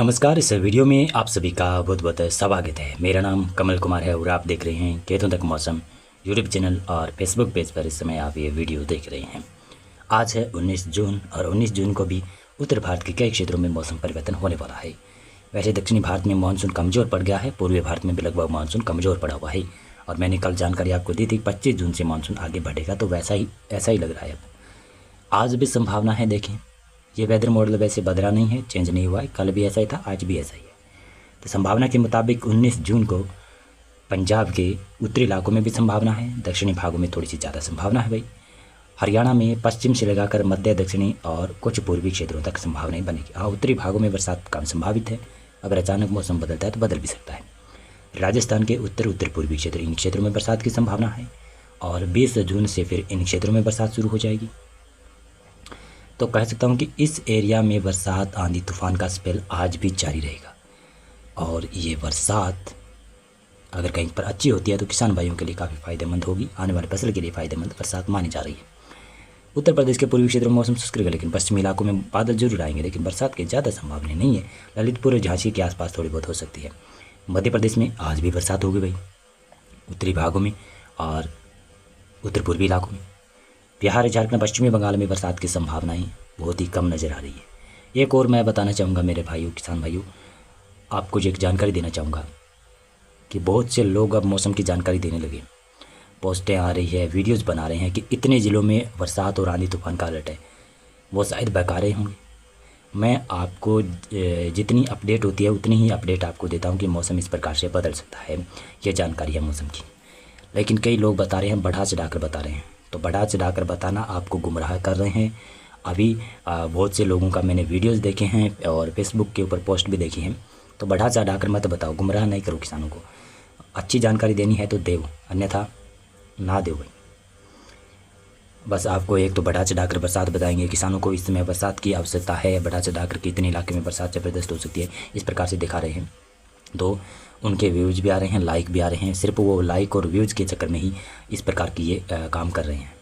नमस्कार। इस वीडियो में आप सभी का बहुत बहुत स्वागत है। मेरा नाम कमल कुमार है और आप देख रहे हैं खेतों तक मौसम यूट्यूब चैनल और फेसबुक पेज पर इस समय आप ये वीडियो देख रहे हैं। आज है 19 जून और 19 जून को भी उत्तर भारत के कई क्षेत्रों में मौसम परिवर्तन होने वाला है। वैसे दक्षिणी भारत में मानसून कमज़ोर पड़ गया है, पूर्वी भारत में भी लगभग मानसून कमज़ोर पड़ा हुआ है और मैंने कल जानकारी आपको दी थी 25 जून से मानसून आगे बढ़ेगा, तो ऐसा ही लग रहा है। अब आज भी संभावना है। देखें, ये वेदर मॉडल वैसे बदला नहीं है, चेंज नहीं हुआ है। कल भी ऐसा ही था, आज भी ऐसा ही है। तो संभावना के मुताबिक 19 जून को पंजाब के उत्तरी इलाकों में भी संभावना है, दक्षिणी भागों में थोड़ी सी ज़्यादा संभावना है भाई। हरियाणा में पश्चिम से लगाकर मध्य दक्षिणी और कुछ पूर्वी क्षेत्रों तक संभावनाएं बनेगी। हाँ, उत्तरी भागों में बरसात कम संभावित है। अगर अचानक मौसम बदलता है तो बदल भी सकता है। राजस्थान के उत्तर पूर्वी क्षेत्र, इन क्षेत्रों में बरसात की संभावना है और 20 जून से फिर इन क्षेत्रों में बरसात शुरू हो जाएगी। तो कह सकता हूँ कि इस एरिया में बरसात, आंधी तूफान का स्पेल आज भी जारी रहेगा और ये बरसात अगर कहीं पर अच्छी होती है तो किसान भाइयों के लिए काफ़ी फ़ायदेमंद होगी। आने वाले फसल के लिए फ़ायदेमंद बरसात मानी जा रही है। उत्तर प्रदेश के पूर्वी क्षेत्रों में मौसम शुष्क रहेगा, लेकिन पश्चिमी इलाकों में बादल जरूर आएंगे, लेकिन बरसात की ज़्यादा संभावना नहीं है। ललितपुर और झांसी के आसपास थोड़ी बहुत हो सकती है। मध्य प्रदेश में आज भी बरसात होगी भाई, उत्तरी भागों में और उत्तर पूर्वी इलाकों में। बिहार, झारखंड, पश्चिमी बंगाल में बरसात की संभावनाएं बहुत ही कम नज़र आ रही है। एक और मैं बताना चाहूँगा मेरे भाइयों, किसान भाइयों, आपको एक जानकारी देना चाहूँगा कि बहुत से लोग अब मौसम की जानकारी देने लगे। पोस्टें आ रही है, वीडियोस बना रहे हैं कि इतने ज़िलों में बरसात और आंधी तूफान का अलर्ट है। वो शायद बेकार होंगे। मैं आपको जितनी अपडेट होती है उतनी ही अपडेट आपको देता हूँ कि मौसम इस प्रकार से बदल सकता है। ये जानकारी है मौसम की, लेकिन कई लोग बता रहे हैं, बढ़ा चढ़ा कर बता रहे हैं। तो बढ़ा चढ़ा कर बताना आपको गुमराह कर रहे हैं। अभी बहुत से लोगों का मैंने वीडियोस देखे हैं और फेसबुक के ऊपर पोस्ट भी देखी हैं। तो बढ़ा चढ़ा कर मत बताओ, गुमराह नहीं करो किसानों को। अच्छी जानकारी देनी है तो देव, अन्यथा ना देव भाई। बस आपको एक तो बढ़ा चढ़ा कर बरसात बताएंगे, किसानों को इस समय बरसात की आवश्यकता है, बढ़ा चढ़ा कर कितने इलाके में बरसात ज़बरदस्त हो सकती है, इस प्रकार से दिखा रहे हैं। तो उनके व्यूज़ भी आ रहे हैं, लाइक भी आ रहे हैं। सिर्फ वो लाइक और व्यूज़ के चक्कर में ही इस प्रकार की ये काम कर रहे हैं।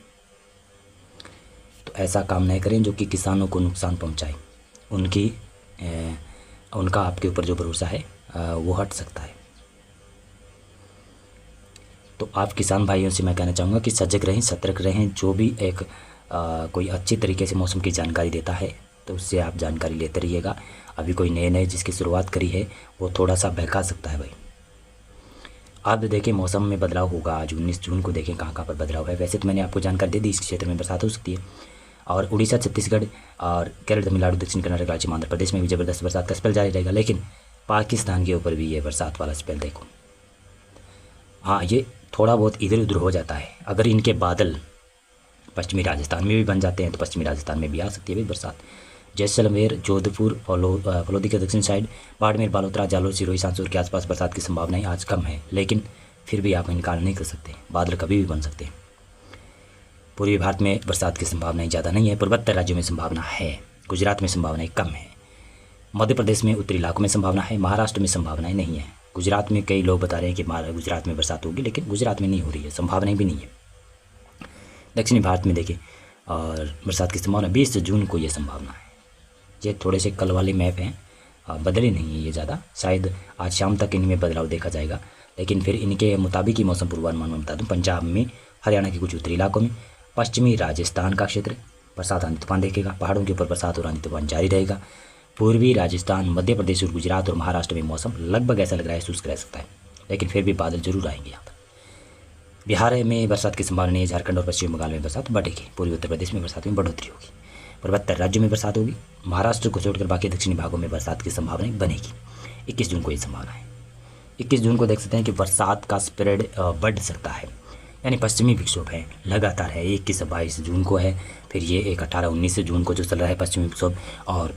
तो ऐसा काम नहीं करें जो कि किसानों को नुकसान पहुंचाए। उनका आपके ऊपर जो भरोसा है वो हट सकता है। तो आप किसान भाइयों से मैं कहना चाहूँगा कि सजग रहें, सतर्क रहें। जो भी एक कोई अच्छी तरीके से मौसम की जानकारी देता है तो उससे आप जानकारी लेते रहिएगा। अभी कोई नए जिसकी शुरुआत करी है वो थोड़ा सा बहका सकता है भाई। आप देखें मौसम में बदलाव होगा। आज 19 जून को देखें कहाँ पर बदलाव है। वैसे तो मैंने आपको जानकारी दे दी, इस क्षेत्र में बरसात हो सकती है और उड़ीसा, छत्तीसगढ़ और केरल, तमिलनाडु, दक्षिण कर्नाटक राज्य में, आंध्र प्रदेश में भी ज़बरदस्त बरसात का स्पेल जारी रहेगा। लेकिन पाकिस्तान के ऊपर भी ये बरसात वाला स्पेल देखो। हाँ, ये थोड़ा बहुत इधर उधर हो जाता है। अगर इनके बादल पश्चिमी राजस्थान में भी बन जाते हैं तो पश्चिमी राजस्थान में भी आ सकती है बरसात। जैसलमेर, जोधपुर, फलोदी के दक्षिण साइड, बाड़मेर, बालोतरा, जालोर, सिरोही, सांसूर के आसपास बरसात की संभावनाएं आज कम है, लेकिन फिर भी आप इनकार नहीं कर सकते। बादल कभी भी बन सकते हैं। पूर्वी भारत में बरसात की संभावनाएं ज़्यादा नहीं है। पूर्वोत्तर राज्यों में संभावना है, गुजरात में संभावनाएं कम है। मध्य प्रदेश में उत्तरी इलाकों में संभावना है, महाराष्ट्र में संभावनाएं नहीं है। गुजरात में कई लोग बता रहे हैं कि गुजरात में बरसात होगी, लेकिन गुजरात में नहीं हो रही है, संभावनाएं भी नहीं है। दक्षिणी भारत में देखिए और बरसात की संभावना 20 जून को ये संभावना है। ये थोड़े से कल वाले मैप हैं, बदले नहीं है ये ज़्यादा। शायद आज शाम तक इनमें बदलाव देखा जाएगा, लेकिन फिर इनके मुताबिक ही मौसम पूर्वानुमान में बता दूँ, पंजाब में, हरियाणा के कुछ उत्तरी इलाकों में, पश्चिमी राजस्थान का क्षेत्र बरसात आंधी तूफान देखेगा। पहाड़ों के ऊपर बरसात और आंधी तूफान जारी रहेगा। पूर्वी राजस्थान, मध्य प्रदेश और गुजरात और महाराष्ट्र में मौसम लगभग ऐसा लग रहा है शुष्क रह सकता है, लेकिन फिर भी बादल जरूर आएंगे यहाँ पर। बिहार में बरसात की संभावना नहीं है। झारखंड और पश्चिम बंगाल में बरसात बढ़ेगी। पूर्वी उत्तर प्रदेश में बरसात में बढ़ोतरी होगी। पूर्वोत्तर राज्यों में बरसात होगी। महाराष्ट्र को छोड़कर बाकी दक्षिणी भागों में बरसात की संभावना बनेगी। 21 जून को ये संभावना है। 21 जून को देख सकते हैं कि बरसात का स्प्रेड बढ़ सकता है, यानी पश्चिमी विक्षोभ है, लगातार है। 21-22 जून को है, फिर ये एक 18-19 जून को जो चल रहा है पश्चिमी विक्षोभ, और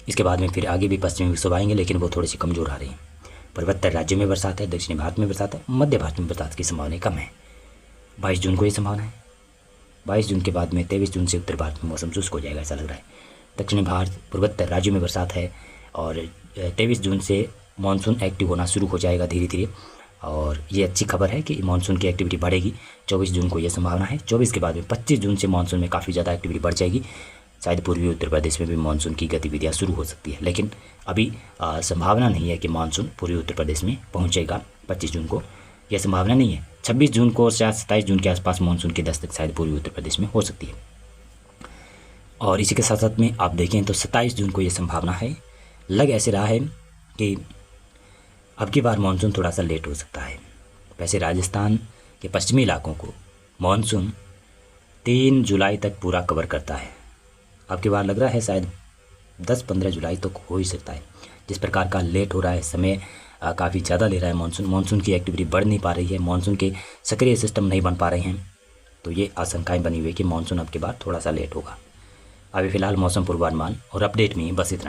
इसके बाद में फिर आगे भी पश्चिमी विक्षोभ आएंगे, लेकिन वो थोड़ी सी कमज़ोर आ रही हैं। पूर्वोत्तर राज्यों में बरसात है, दक्षिणी भारत में बरसात है, मध्य भारत में बरसात की संभावना कम है। 22 जून को ये संभावना है। 22 जून के बाद में 23 जून से उत्तर भारत में मौसम शुष्क हो जाएगा, ऐसा लग रहा है। दक्षिणी भारत, पूर्वोत्तर राज्यों में बरसात है और 23 जून से मानसून एक्टिव होना शुरू हो जाएगा धीरे धीरे, और ये अच्छी खबर है कि मानसून की एक्टिविटी बढ़ेगी। 24 जून को ये संभावना है। 24 के बाद में 25 जून से मानसून में काफ़ी ज़्यादा एक्टिविटी बढ़ जाएगी। शायद पूर्वी उत्तर प्रदेश में भी मानसून की गतिविधियाँ शुरू हो सकती है, लेकिन अभी संभावना नहीं है कि मानसून पूर्वी उत्तर प्रदेश में पहुँचेगा 25 जून को। यह संभावना नहीं है। 26 जून को और शायद 27 जून के आसपास मानसून की दस्तक शायद पूर्वी उत्तर प्रदेश में हो सकती है। और इसी के साथ साथ में आप देखें तो 27 जून को ये संभावना है। लग ऐसे रहा है कि अब की बार मानसून थोड़ा सा लेट हो सकता है। वैसे राजस्थान के पश्चिमी इलाकों को मानसून 3 जुलाई तक पूरा कवर करता है। अब की बार लग रहा है शायद 10-15 जुलाई तक हो ही सकता है। जिस प्रकार का लेट हो रहा है, समय काफ़ी ज़्यादा ले रहा है मानसून की एक्टिविटी बढ़ नहीं पा रही है, मानसून के सक्रिय सिस्टम नहीं बन पा रहे हैं, तो ये आशंकाएं बनी हुई है कि मानसून अब की बार थोड़ा सा लेट होगा। अभी फ़िलहाल मौसम पूर्वानुमान और अपडेट में बस इतना।